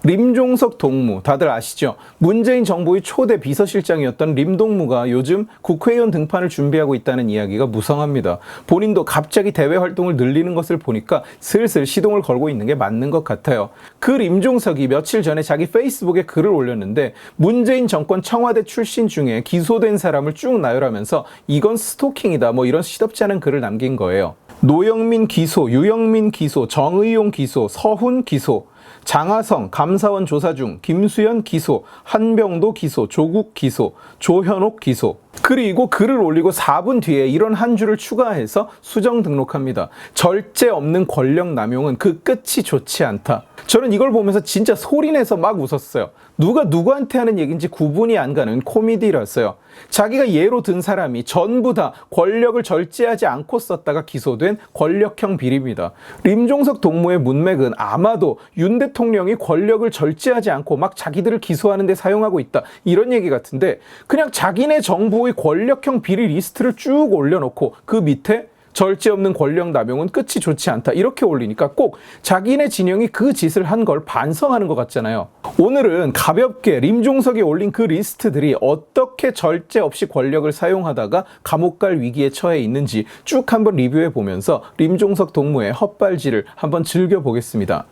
림종석 동무 다들 아시죠? 문재인 정부의 초대 비서실장이었던 림동무가 요즘 국회의원 등판을 준비하고 있다는 이야기가 무성합니다. 본인도 갑자기 대외 활동을 늘리는 것을 보니까 슬슬 시동을 걸고 있는 게 맞는 것 같아요. 그 림종석이 며칠 전에 자기 페이스북에 글을 올렸는데 문재인 정권 청와대 출신 중에 기소된 사람을 쭉 나열하면서 이건 스토킹이다 뭐 이런 시덥지 않은 글을 남긴 거예요. 노영민 기소, 유영민 기소, 정의용 기소, 서훈 기소, 장하성 감사원 조사 중 김수현 기소, 한병도 기소, 조국 기소, 조현옥 기소. 그리고 글을 올리고 4분 뒤에 이런 한 줄을 추가해서 수정 등록합니다. 절제 없는 권력 남용은 그 끝이 좋지 않다. 저는 이걸 보면서 진짜 소리내서 막 웃었어요. 누가 누구한테 하는 얘기인지 구분이 안 가는 코미디라서요. 자기가 예로 든 사람이 전부 다 권력을 절제하지 않고 썼다가 기소된 권력형 비리입니다. 림종석 동무의 문맥은 아마도 윤 대통령이 권력을 절제하지 않고 막 자기들을 기소하는 데 사용하고 있다 이런 얘기 같은데, 그냥 자기네 정부의 권력형 비리 리스트를 쭉 올려놓고 그 밑에 절제 없는 권력 남용은 끝이 좋지 않다 이렇게 올리니까 꼭 자기네 진영이 그 짓을 한 걸 반성하는 것 같잖아요. 오늘은 가볍게 림종석이 올린 그 리스트들이 어떻게 절제 없이 권력을 사용하다가 감옥 갈 위기에 처해 있는지 쭉 한번 리뷰해 보면서 림종석 동무의 헛발질을 한번 즐겨보겠습니다.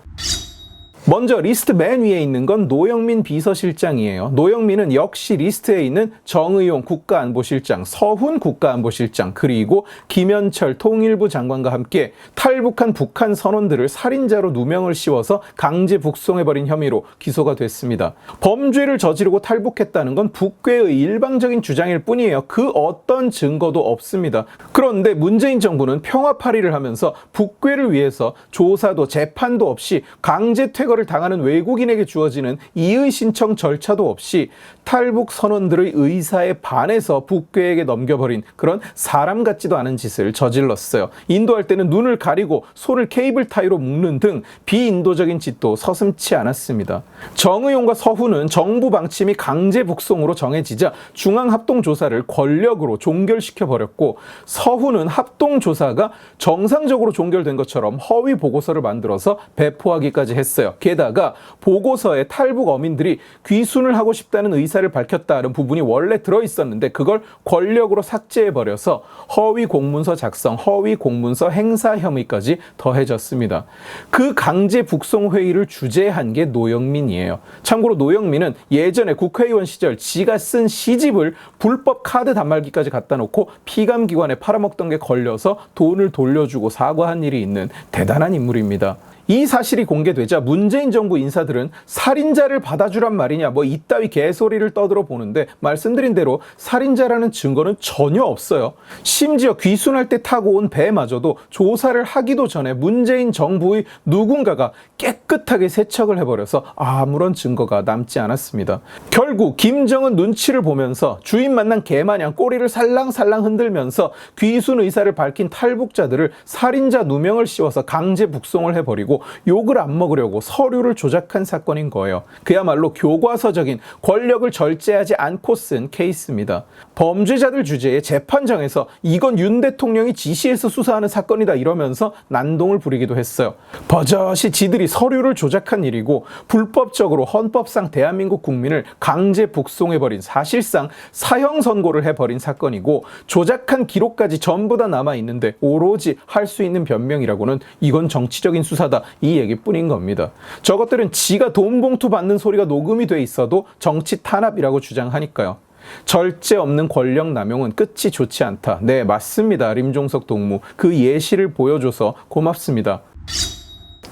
먼저 리스트 맨 위에 있는 건 노영민 비서실장이에요. 노영민은 역시 리스트에 있는 정의용 국가안보실장, 서훈 국가안보실장, 그리고 김현철 통일부 장관과 함께 탈북한 북한 선원들을 살인자로 누명을 씌워서 강제 북송해버린 혐의로 기소가 됐습니다. 범죄를 저지르고 탈북했다는 건 북괴의 일방적인 주장일 뿐이에요. 그 어떤 증거도 없습니다. 그런데 문재인 정부는 평화파리를 하면서 북괴를 위해서 조사도 재판도 없이 강제 퇴거 를 당하는 외국인에게 주어지는 이의 신청 절차도 없이 탈북 선원들의 의사에 반해서 북괴에게 넘겨버린 그런 사람 같지도 않은 짓을 저질렀어요. 인도할 때는 눈을 가리고 손을 케이블 타이로 묶는 등 비인도적인 짓도 서슴지 않았습니다. 정의용과 서훈은 정부 방침이 강제 북송으로 정해지자 중앙합동조사를 권력으로 종결시켜버렸고, 서훈은 합동조사가 정상적으로 종결된 것처럼 허위 보고서를 만들어서 배포하기까지 했어요. 게다가 보고서에 탈북 어민들이 귀순을 하고 싶다는 의사를 밝혔다는 부분이 원래 들어있었는데 그걸 권력으로 삭제해버려서 허위 공문서 작성, 허위 공문서 행사 혐의까지 더해졌습니다. 그 강제 북송 회의를 주재한 게 노영민이에요. 참고로 노영민은 예전에 국회의원 시절 지가 쓴 시집을 불법 카드 단말기까지 갖다 놓고 피감기관에 팔아먹던 게 걸려서 돈을 돌려주고 사과한 일이 있는 대단한 인물입니다. 이 사실이 공개되자 문재인 정부 인사들은 살인자를 받아주란 말이냐 뭐 이따위 개소리를 떠들어 보는데, 말씀드린 대로 살인자라는 증거는 전혀 없어요. 심지어 귀순할 때 타고 온 배마저도 조사를 하기도 전에 문재인 정부의 누군가가 깨끗하게 세척을 해버려서 아무런 증거가 남지 않았습니다. 결국 김정은 눈치를 보면서 주인 만난 개마냥 꼬리를 살랑살랑 흔들면서 귀순 의사를 밝힌 탈북자들을 살인자 누명을 씌워서 강제 북송을 해버리고 욕을 안 먹으려고 서류를 조작한 사건인 거예요. 그야말로 교과서적인 권력을 절제하지 않고 쓴 케이스입니다. 범죄자들 주제에 재판정에서 이건 윤 대통령이 지시해서 수사하는 사건이다 이러면서 난동을 부리기도 했어요. 버젓이 지들이 서류를 조작한 일이고 불법적으로 헌법상 대한민국 국민을 강제 북송해버린, 사실상 사형 선고를 해버린 사건이고, 조작한 기록까지 전부 다 남아있는데 오로지 할 수 있는 변명이라고는 이건 정치적인 수사다 이 얘기뿐인 겁니다. 저것들은 지가 돈 봉투 받는 소리가 녹음이 돼 있어도 정치 탄압이라고 주장하니까요. 절제 없는 권력 남용은 끝이 좋지 않다. 네, 맞습니다. 림종석 동무. 그 예시를 보여줘서 고맙습니다.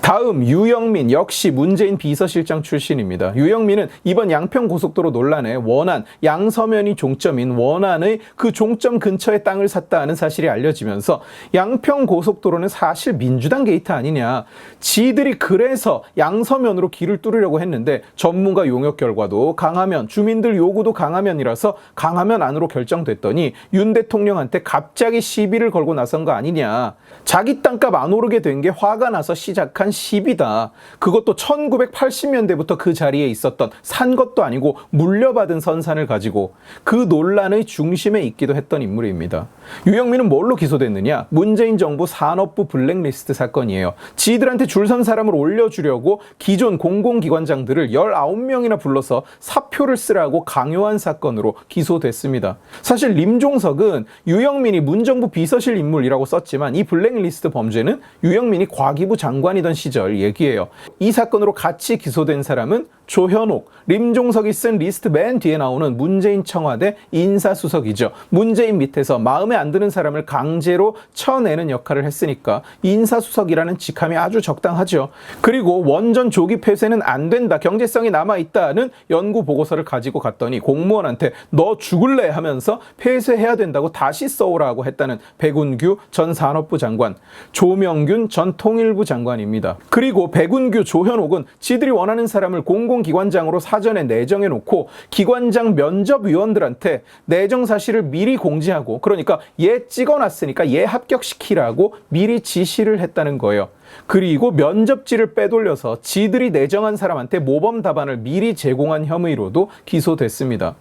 다음 유영민, 역시 문재인 비서실장 출신입니다. 유영민은 이번 양평고속도로 논란에 원안, 양서면이 종점인 원안의 그 종점 근처에 땅을 샀다 하는 사실이 알려지면서 양평고속도로는 사실 민주당 게이트 아니냐, 지들이 그래서 양서면으로 길을 뚫으려고 했는데 전문가 용역 결과도 강하면, 주민들 요구도 강하면이라서 강하면 안으로 결정됐더니 윤 대통령한테 갑자기 시비를 걸고 나선 거 아니냐, 자기 땅값 안 오르게 된 게 화가 나서 시작한 시비다. 그것도 1980년대부터 그 자리에 있었던 산 것도 아니고 물려받은 선산을 가지고 그 논란의 중심에 있기도 했던 인물입니다. 유영민은 뭘로 기소됐느냐? 문재인 정부 산업부 블랙리스트 사건이에요. 지들한테 줄 선 사람을 올려주려고 기존 공공기관장들을 19명이나 불러서 사표를 쓰라고 강요한 사건으로 기소됐습니다. 사실 림종석은 유영민이 문정부 비서실 인물이라고 썼지만 이 블랙리스트 범죄는 유영민이 과기부 장관이던 시절 얘기예요. 이 사건으로 같이 기소된 사람은 조현옥, 림종석이 쓴 리스트 맨 뒤에 나오는 문재인 청와대 인사수석이죠. 문재인 밑에서 마음에 안 드는 사람을 강제로 쳐내는 역할을 했으니까 인사수석이라는 직함이 아주 적당하죠. 그리고 원전 조기 폐쇄는 안 된다, 경제성이 남아있다는 연구 보고서를 가지고 갔더니 공무원한테 너 죽을래 하면서 폐쇄해야 된다고 다시 써오라고 했다는 백운규 전 산업부 장관, 조명균 전 통일부 장관입니다. 그리고 백운규, 조현옥은 지들이 원하는 사람을 공공기관장으로 사전에 내정해놓고 기관장 면접위원들한테 내정 사실을 미리 공지하고, 그러니까 얘 찍어놨으니까 얘 합격시키라고 미리 지시를 했다는 거예요. 그리고 면접지를 빼돌려서 지들이 내정한 사람한테 모범 답안을 미리 제공한 혐의로도 기소됐습니다.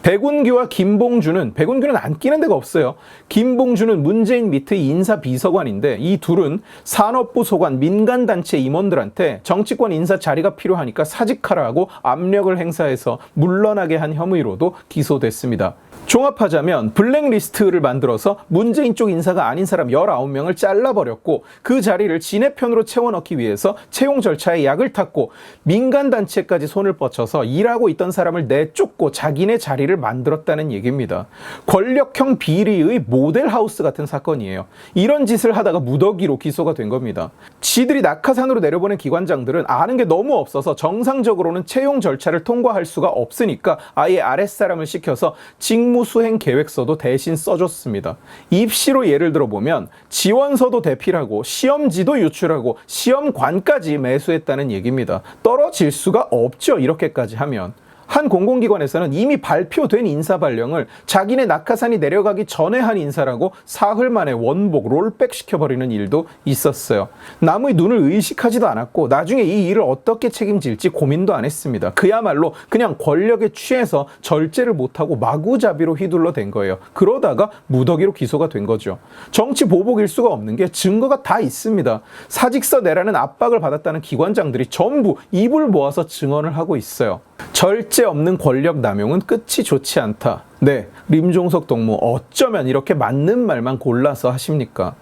백운규와 김봉준은, 백운규는 안 끼는 데가 없어요. 김봉준은 문재인 밑의 인사비서관인데 이 둘은 산업부 소관 민간단체 임원들한테 정치권 인사 자리가 필요하니까 사직하라고 압력을 행사해서 물러나게 한 혐의로도 기소됐습니다. 종합하자면 블랙리스트를 만들어서 문재인 쪽 인사가 아닌 사람 19명을 잘라버렸고, 그 자리를 지네 편으로 채워넣기 위해서 채용 절차에 약을 탔고, 민간단체까지 손을 뻗쳐서 일하고 있던 사람을 내쫓고 자기네 자리를 만들었다는 얘기입니다. 권력형 비리의 모델하우스 같은 사건이에요. 이런 짓을 하다가 무더기로 기소가 된 겁니다. 지들이 낙하산으로 내려보낸 기관장들은 아는 게 너무 없어서 정상적으로는 채용 절차를 통과할 수가 없으니까 아예 아랫사람을 시켜서 직무 수행 계획서도 대신 써줬습니다. 입시로 예를 들어보면 지원서도 대필하고 시험지도 유출하고 시험관까지 매수했다는 얘기입니다. 떨어질 수가 없죠, 이렇게까지 하면. 한 공공기관에서는 이미 발표된 인사발령을 자기네 낙하산이 내려가기 전에 한 인사라고 사흘 만에 원복, 롤백 시켜버리는 일도 있었어요. 남의 눈을 의식하지도 않았고 나중에 이 일을 어떻게 책임질지 고민도 안 했습니다. 그야말로 그냥 권력에 취해서 절제를 못하고 마구잡이로 휘둘러 댄 거예요. 그러다가 무더기로 기소가 된 거죠. 정치 보복일 수가 없는 게 증거가 다 있습니다. 사직서 내라는 압박을 받았다는 기관장들이 전부 입을 모아서 증언을 하고 있어요. 절제 없는 권력 남용은 끝이 좋지 않다. 네, 림종석 동무 어쩌면 이렇게 맞는 말만 골라서 하십니까?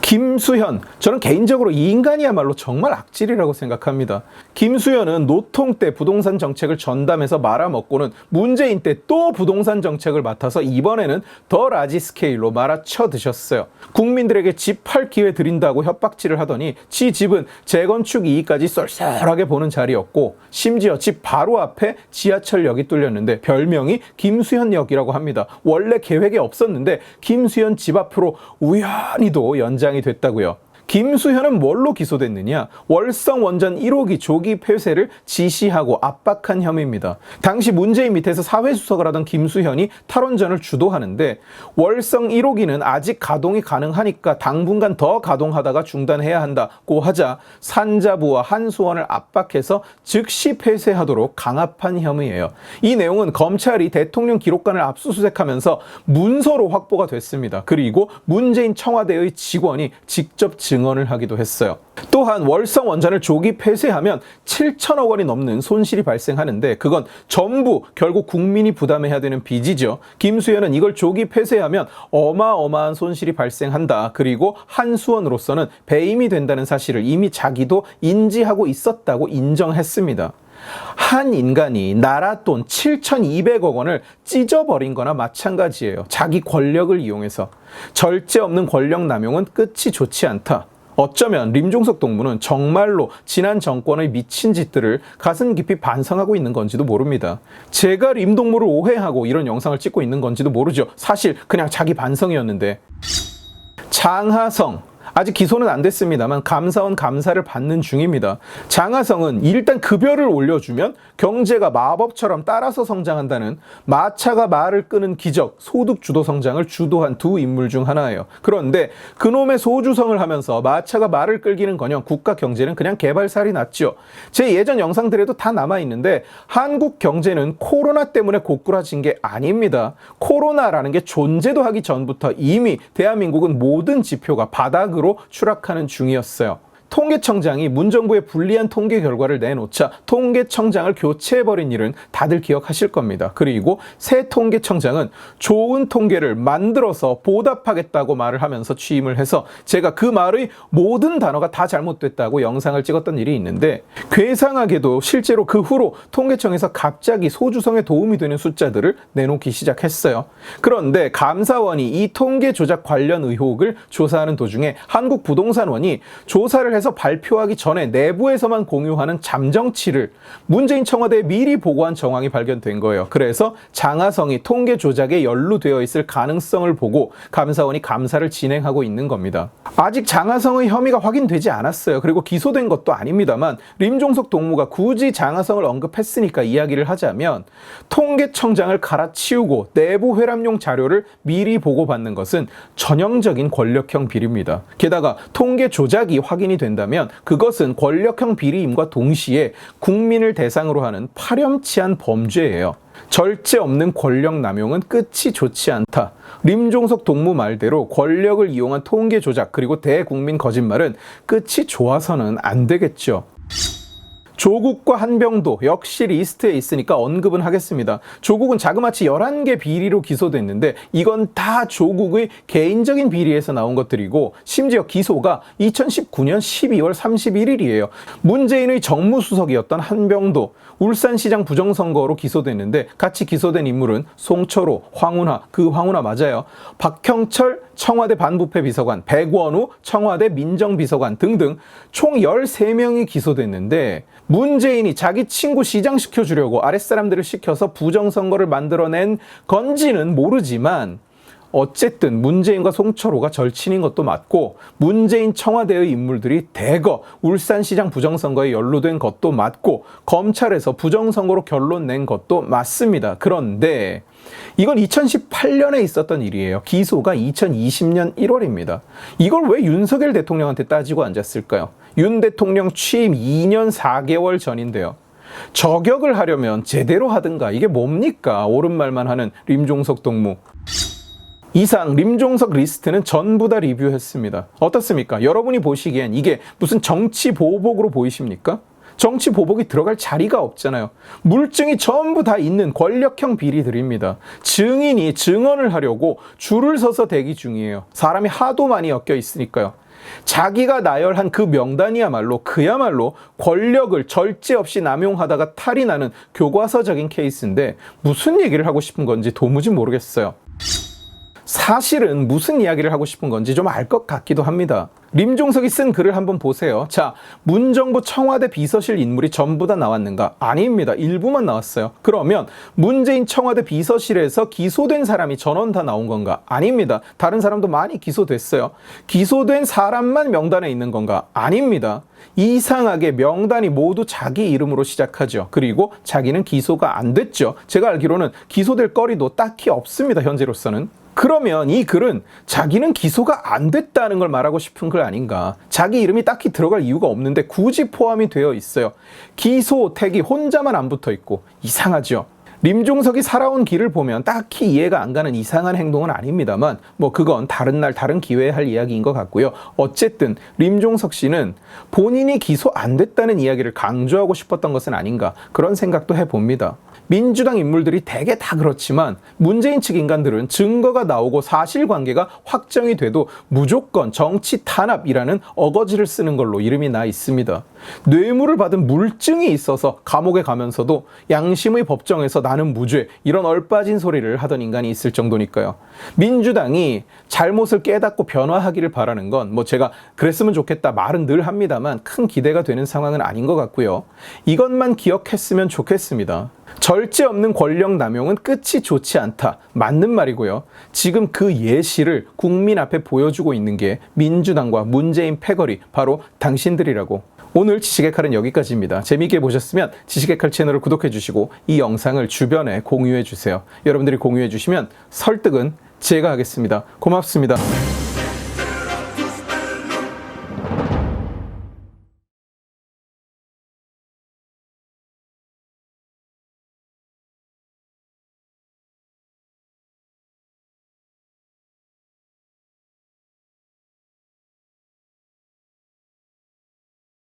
김수현, 저는 개인적으로 이 인간이야말로 정말 악질이라고 생각합니다. 김수현은 노통 때 부동산 정책을 전담해서 말아먹고는 문재인 때 또 부동산 정책을 맡아서 이번에는 더 라지 스케일로 말아쳐 드셨어요. 국민들에게 집 팔 기회 드린다고 협박질을 하더니 지 집은 재건축 이익까지 쏠쏠하게 보는 자리였고, 심지어 집 바로 앞에 지하철역이 뚫렸는데 별명이 김수현역이라고 합니다. 원래 계획에 없었는데 김수현 집 앞으로 우연히도 연장이 됐다고요. 김수현은 뭘로 기소됐느냐? 월성 원전 1호기 조기 폐쇄를 지시하고 압박한 혐의입니다. 당시 문재인 밑에서 사회수석을 하던 김수현이 탈원전을 주도하는데 월성 1호기는 아직 가동이 가능하니까 당분간 더 가동하다가 중단해야 한다고 하자 산자부와 한수원을 압박해서 즉시 폐쇄하도록 강압한 혐의예요. 이 내용은 검찰이 대통령 기록관을 압수수색하면서 문서로 확보가 됐습니다. 그리고 문재인 청와대의 직원이 직접 증언을 하기도 했어요. 또한 월성 원전을 조기 폐쇄하면 7천억 원이 넘는 손실이 발생하는데 그건 전부 결국 국민이 부담해야 되는 빚이죠. 김수현은 이걸 조기 폐쇄하면 어마어마한 손실이 발생한다. 그리고 한수원으로서는 배임이 된다는 사실을 이미 자기도 인지하고 있었다고 인정했습니다. 한 인간이 나라 돈 7,200억 원을 찢어버린 거나 마찬가지예요. 자기 권력을 이용해서. 절제 없는 권력 남용은 끝이 좋지 않다. 어쩌면 림종석 동무는 정말로 지난 정권의 미친 짓들을 가슴 깊이 반성하고 있는 건지도 모릅니다. 제가 림 동무를 오해하고 이런 영상을 찍고 있는 건지도 모르죠. 사실 그냥 자기 반성이었는데. 장하성, 아직 기소는 안 됐습니다만 감사원 감사를 받는 중입니다. 장하성은 일단 급여를 올려주면 경제가 마법처럼 따라서 성장한다는 마차가 말을 끄는 기적, 소득 주도 성장을 주도한 두 인물 중 하나예요. 그런데 그놈의 소주성을 하면서 마차가 말을 끌기는커녕 국가 경제는 그냥 개발살이 났죠. 제 예전 영상들에도 다 남아있는데 한국 경제는 코로나 때문에 고꾸라진 게 아닙니다. 코로나라는 게 존재도 하기 전부터 이미 대한민국은 모든 지표가 바닥으로 추락하는 중이었어요. 통계청장이 문정부의 불리한 통계 결과를 내놓자 통계청장을 교체해버린 일은 다들 기억하실 겁니다. 그리고 새 통계청장은 좋은 통계를 만들어서 보답하겠다고 말을 하면서 취임을 해서 제가 그 말의 모든 단어가 다 잘못됐다고 영상을 찍었던 일이 있는데, 괴상하게도 실제로 그 후로 통계청에서 갑자기 소주성에 도움이 되는 숫자들을 내놓기 시작했어요. 그런데 감사원이 이 통계 조작 관련 의혹을 조사하는 도중에 한국부동산원이 조사를 해서 발표하기 전에 내부에서만 공유하는 잠정치를 문재인 청와대에 미리 보고한 정황이 발견된 거예요. 그래서 장하성이 통계 조작에 연루되어 있을 가능성을 보고 감사원이 감사를 진행하고 있는 겁니다. 아직 장하성의 혐의가 확인되지 않았어요. 그리고 기소된 것도 아닙니다만 림종석 동무가 굳이 장하성을 언급했으니까 이야기를 하자면, 통계청장을 갈아치우고 내부 회람용 자료를 미리 보고받는 것은 전형적인 권력형 비리입니다. 게다가 통계 조작이 확인이 된다면 그것은 권력형 비리임과 동시에 국민을 대상으로 하는 파렴치한 범죄예요. 절제 없는 권력 남용은 끝이 좋지 않다. 림종석 동무 말대로 권력을 이용한 통계 조작 그리고 대국민 거짓말은 끝이 좋아서는 안 되겠죠. 조국과 한병도 역시 리스트에 있으니까 언급은 하겠습니다. 조국은 자그마치 11개 비리로 기소됐는데 이건 다 조국의 개인적인 비리에서 나온 것들이고, 심지어 기소가 2019년 12월 31일이에요. 문재인의 정무수석이었던 한병도 울산시장 부정선거로 기소됐는데 같이 기소된 인물은 송철호, 황운하, 그 황운하 맞아요. 박형철 청와대 반부패 비서관, 백원우 청와대 민정비서관 등등 총 13명이 기소됐는데, 문재인이 자기 친구 시장시켜주려고 아랫사람들을 시켜서 부정선거를 만들어낸 건지는 모르지만 어쨌든 문재인과 송철호가 절친인 것도 맞고, 문재인 청와대의 인물들이 대거 울산시장 부정선거에 연루된 것도 맞고, 검찰에서 부정선거로 결론 낸 것도 맞습니다. 그런데 이건 2018년에 있었던 일이에요. 기소가 2020년 1월입니다. 이걸 왜 윤석열 대통령한테 따지고 앉았을까요? 윤 대통령 취임 2년 4개월 전인데요. 저격을 하려면 제대로 하든가. 이게 뭡니까? 옳은 말만 하는 림종석 동무. 이상 림종석 리스트는 전부 다 리뷰했습니다. 어떻습니까? 여러분이 보시기엔 이게 무슨 정치 보복으로 보이십니까? 정치 보복이 들어갈 자리가 없잖아요. 물증이 전부 다 있는 권력형 비리들입니다. 증인이 증언을 하려고 줄을 서서 대기 중이에요. 사람이 하도 많이 엮여 있으니까요. 자기가 나열한 그 명단이야말로 그야말로 권력을 절제 없이 남용하다가 탈이 나는 교과서적인 케이스인데 무슨 얘기를 하고 싶은 건지 도무지 모르겠어요. 사실은 무슨 이야기를 하고 싶은 건지 좀 알 것 같기도 합니다. 림종석이 쓴 글을 한번 보세요. 자, 문정부 청와대 비서실 인물이 전부 다 나왔는가? 아닙니다. 일부만 나왔어요. 그러면 문재인 청와대 비서실에서 기소된 사람이 전원 다 나온 건가? 아닙니다. 다른 사람도 많이 기소됐어요. 기소된 사람만 명단에 있는 건가? 아닙니다. 이상하게 명단이 모두 자기 이름으로 시작하죠. 그리고 자기는 기소가 안 됐죠. 제가 알기로는 기소될 거리도 딱히 없습니다. 현재로서는. 그러면 이 글은 자기는 기소가 안 됐다는 걸 말하고 싶은 글 아닌가? 자기 이름이 딱히 들어갈 이유가 없는데 굳이 포함이 되어 있어요. 기소 택이 혼자만 안 붙어 있고 이상하죠. 림종석이 살아온 길을 보면 딱히 이해가 안 가는 이상한 행동은 아닙니다만 그건 다른 날 다른 기회에 할 이야기인 것 같고요. 어쨌든 림종석 씨는 본인이 기소 안 됐다는 이야기를 강조하고 싶었던 것은 아닌가, 그런 생각도 해봅니다. 민주당 인물들이 대개 다 그렇지만 문재인 측 인간들은 증거가 나오고 사실관계가 확정이 돼도 무조건 정치 탄압이라는 어거지를 쓰는 걸로 이름이 나 있습니다. 뇌물을 받은 물증이 있어서 감옥에 가면서도 양심의 법정에서 나는 무죄 이런 얼빠진 소리를 하던 인간이 있을 정도니까요. 민주당이 잘못을 깨닫고 변화하기를 바라는 건 뭐 제가 그랬으면 좋겠다 말은 늘 합니다만 큰 기대가 되는 상황은 아닌 것 같고요. 이것만 기억했으면 좋겠습니다. 절제 없는 권력 남용은 끝이 좋지 않다. 맞는 말이고요. 지금 그 예시를 국민 앞에 보여주고 있는 게 민주당과 문재인 패거리 바로 당신들이라고. 오늘 지식의 칼은 여기까지입니다. 재미있게 보셨으면 지식의 칼 채널을 구독해 주시고 이 영상을 주변에 공유해 주세요. 여러분들이 공유해 주시면 설득은 제가 하겠습니다. 고맙습니다.